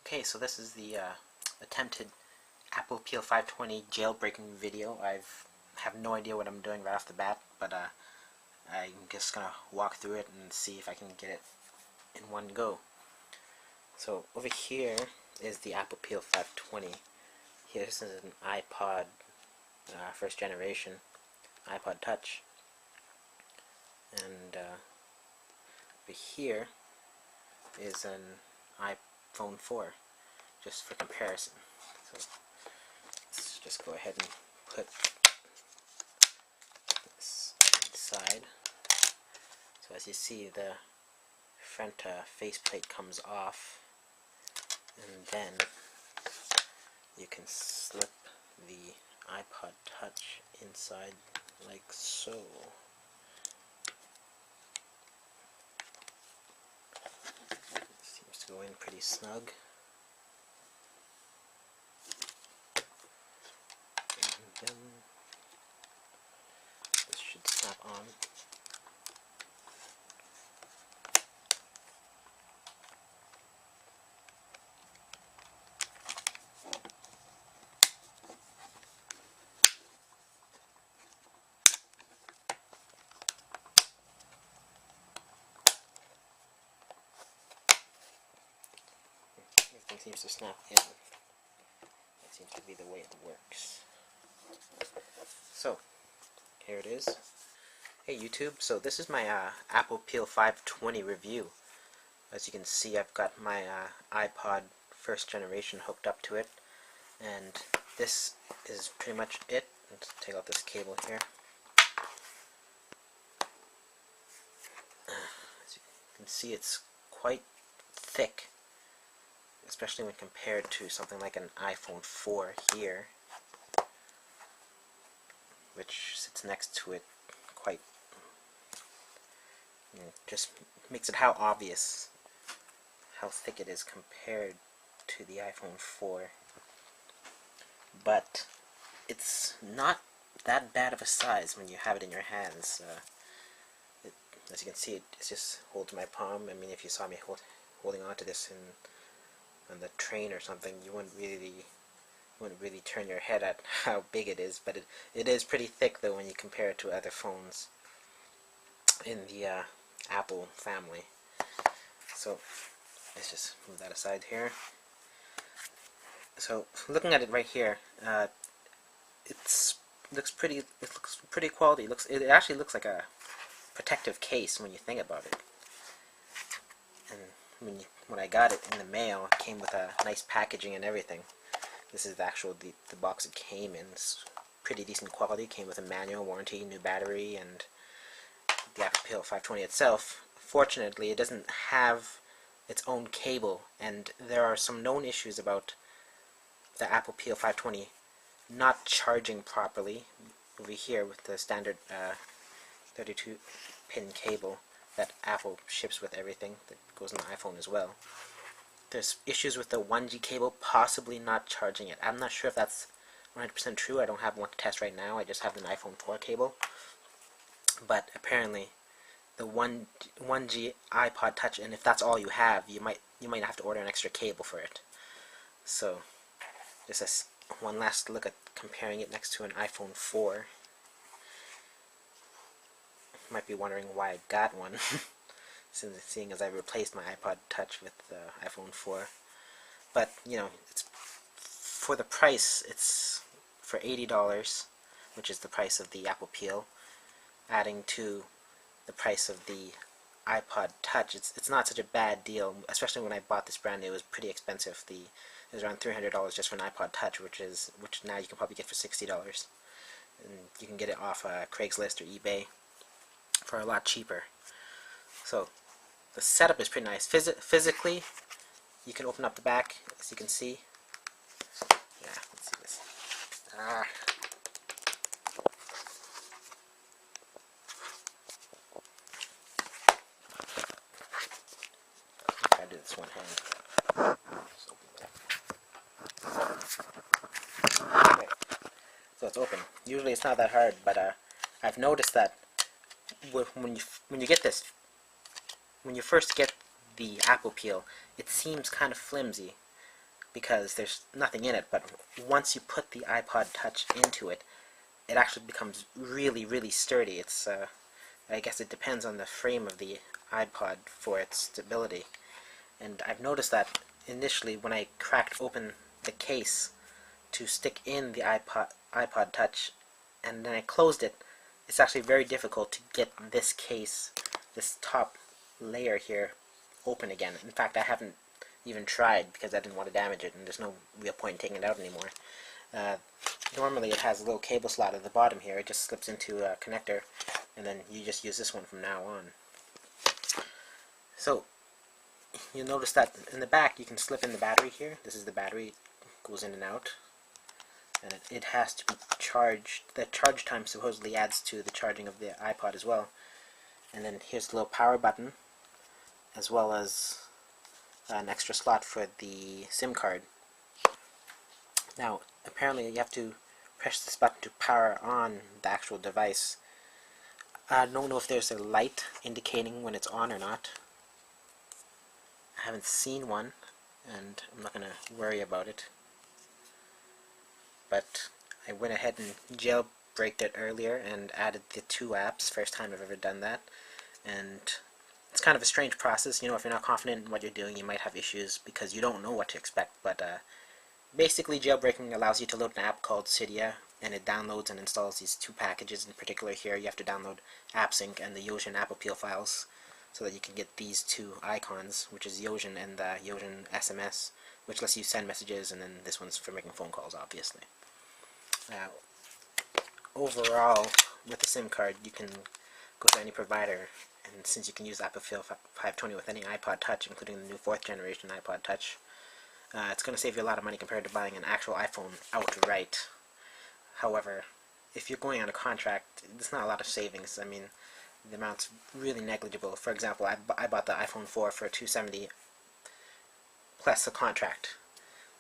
Okay, so this is the attempted Apple Peel 520 jailbreaking video. I have no idea what I'm doing right off the bat, but I'm just gonna walk through it and see if I can get it in one go. So over here is the Apple Peel 520. Here, this is an iPod first generation, iPod Touch, and over here is an iPhone 4, just for comparison. So let's just go ahead and put this inside. So as you see, the front faceplate comes off, and then you can slip the iPod Touch inside like so. Seems to go in pretty snug. And then this should snap on. Everything seems to snap in. That seems to be the way it works. So, here it is. Hey YouTube, so this is my Apple Peel 520 review. As you can see, I've got my iPod first generation hooked up to it, and this is pretty much it. Let's take out this cable here. As you can see, it's quite thick, especially when compared to something like an iPhone 4 here, which sits next to it. Quite, just makes it how obvious how thick it is compared to the iPhone 4. But it's not that bad of a size when you have it in your hands. As you can see, it just holds my palm. I mean, if you saw me holding on to this on the train or something, you wouldn't really turn your head at how big it is. But it is pretty thick though when you compare it to other phones in the Apple family. So let's just move that aside here. So looking at it right here, it looks pretty quality. It actually looks like a protective case when you think about it. And when I got it in the mail, it came with a nice packaging and everything. This is the box it came in. It's pretty decent quality. It came with a manual, warranty, new battery, and the Apple Peel 520 itself. Fortunately, it doesn't have its own cable, and there are some known issues about the Apple Peel 520 not charging properly over here with the standard 32-pin cable that Apple ships with everything that goes on the iPhone as well. There's issues with the 1G cable possibly not charging it. I'm not sure if that's 100% true. I don't have one to test right now. I just have an iPhone 4 cable. But apparently the 1G iPod Touch, and if that's all you have, you might have to order an extra cable for it. So just one last look at comparing it next to an iPhone 4. You might be wondering why I got one, seeing as I replaced my iPod Touch with the iPhone 4. But it's for the price. It's for $80, which is the price of the Apple Peel, adding to the price of the iPod Touch. It's not such a bad deal, especially when I bought this brand new. It was pretty expensive. It was around $300 just for an iPod Touch, which now you can probably get for $60, and you can get it off Craigslist or eBay for a lot cheaper. So the setup is pretty nice. Physically, you can open up the back, as you can see. Yeah, let's see this. I'll do this one hand. Just open it. Okay. So it's open. Usually it's not that hard, but I've noticed that when you get this, when you first get the Apple Peel, it seems kind of flimsy. because there's nothing in it, but once you put the iPod Touch into it, it actually becomes really, really sturdy. It's I guess it depends on the frame of the iPod for its stability. And I've noticed that initially when I cracked open the case to stick in the iPod Touch and then I closed it, it's actually very difficult to get this case, this top layer here, open again. In fact, I haven't even tried because I didn't want to damage it, and there's no real point in taking it out anymore. Normally it has a little cable slot at the bottom here. It just slips into a connector, and then you just use this one from now on. So you'll notice that in the back you can slip in the battery here. This is the battery, it goes in and out, and it has to be charged. The charge time supposedly adds to the charging of the iPod as well. And then here's the little power button, as well as an extra slot for the SIM card. Now, apparently you have to press this button to power on the actual device. I don't know if there's a light indicating when it's on or not. I haven't seen one, and I'm not going to worry about it. But I went ahead and jailbreaked it earlier and added the 2 apps. First time I've ever done that. And it's kind of a strange process. You know, if you're not confident in what you're doing, you might have issues because you don't know what to expect. But basically, jailbreaking allows you to load an app called Cydia, and it downloads and installs these 2 packages. In particular here, you have to download AppSync and the Yojin app appeal files so that you can get these 2 icons, which is Yojin and the Yojin SMS, which lets you send messages, and then this one's for making phone calls, obviously. Overall, with the SIM card, you can go to any provider, and since you can use Apple 520 with any iPod Touch, including the new 4th generation iPod Touch, it's going to save you a lot of money compared to buying an actual iPhone outright. However, if you're going on a contract, there's not a lot of savings. I mean, the amount's really negligible. For example, I bought the iPhone 4 for $270 plus the contract,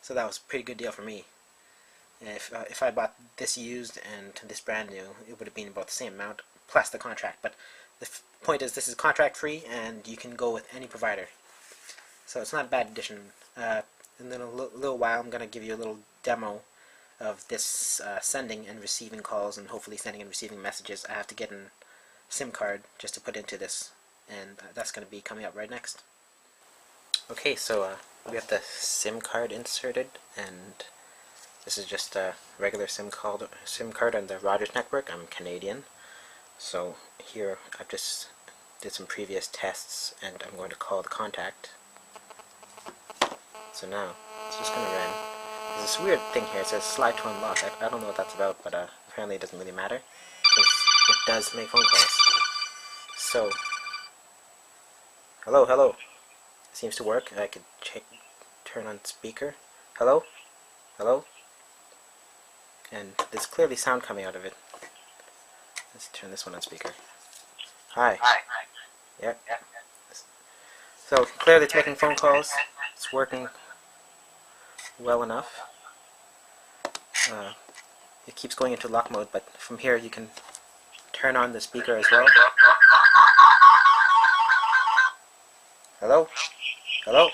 so that was a pretty good deal for me. If I bought this used and this brand new, it would have been about the same amount plus the contract. But the point is, this is contract free, and you can go with any provider, so it's not a bad addition. In a little while, I'm going to give you a little demo of this sending and receiving calls, and hopefully sending and receiving messages. I have to get a SIM card just to put into this, and that's going to be coming up right next. Okay, so we have the SIM card inserted, and this is just a regular SIM card on the Rogers network. I'm Canadian, so here I've just did some previous tests, and I'm going to call the contact. So now it's just going to run. There's this weird thing here. It says slide to unlock. I don't know what that's about, but apparently it doesn't really matter because it does make phone calls. So, hello, hello. It seems to work. I could turn on speaker. Hello, hello. And there's clearly sound coming out of it. Let's turn this one on speaker. Hi. Yep. So clearly it's making phone calls. It's working well enough. It keeps going into lock mode, but from here you can turn on the speaker as well. Hello? Hello?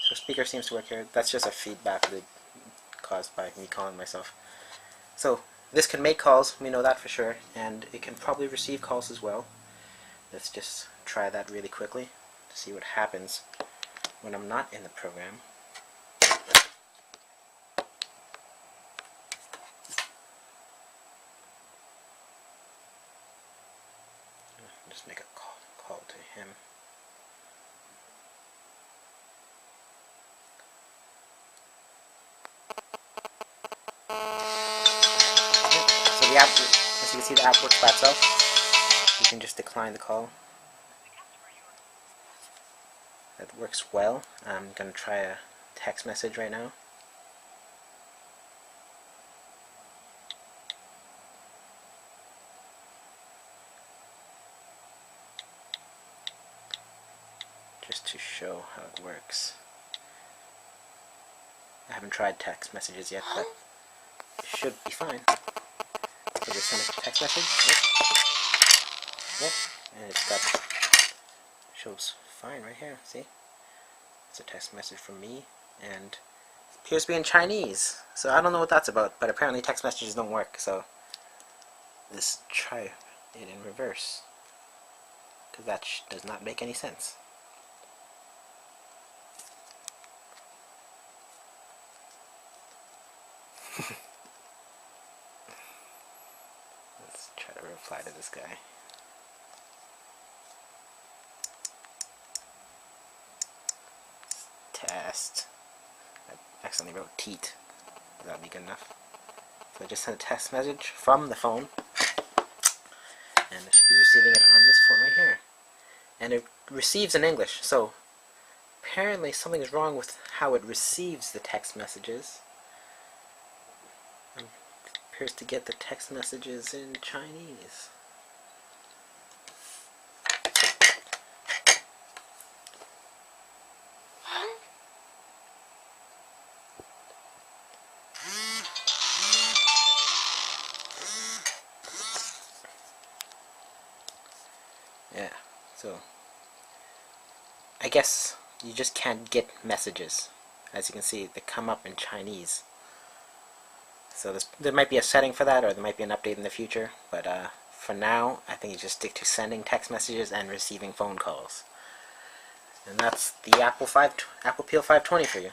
So speaker seems to work here. That's just a feedback loop caused by me calling myself. So this can make calls, we know that for sure, and it can probably receive calls as well. Let's just try that really quickly to see what happens when I'm not in the program. Just make a call to him. So the app, as you can see, the app works by itself. You can just decline the call. That works well. I'm going to try a text message right now. Just to show how it works. I haven't tried text messages yet, but it should be fine. So just send a text message. Yep. And it's got, shows fine right here, see? It's a text message from me. and it appears to be in Chinese. So I don't know what that's about, but apparently text messages don't work. So let's try it in reverse, because that does not make any sense. Let's try to reply to this guy. Test. I accidentally wrote teat. That'll be good enough. So I just sent a text message from the phone, and it should be receiving it on this phone right here. And it receives in English, so apparently something is wrong with how it receives the text messages. It appears to get the text messages in Chinese. Yeah, so I guess you just can't get messages. As you can see, they come up in Chinese. So there might be a setting for that, or there might be an update in the future, but for now, I think you just stick to sending text messages and receiving phone calls. And that's the Apple Peel 520 for you.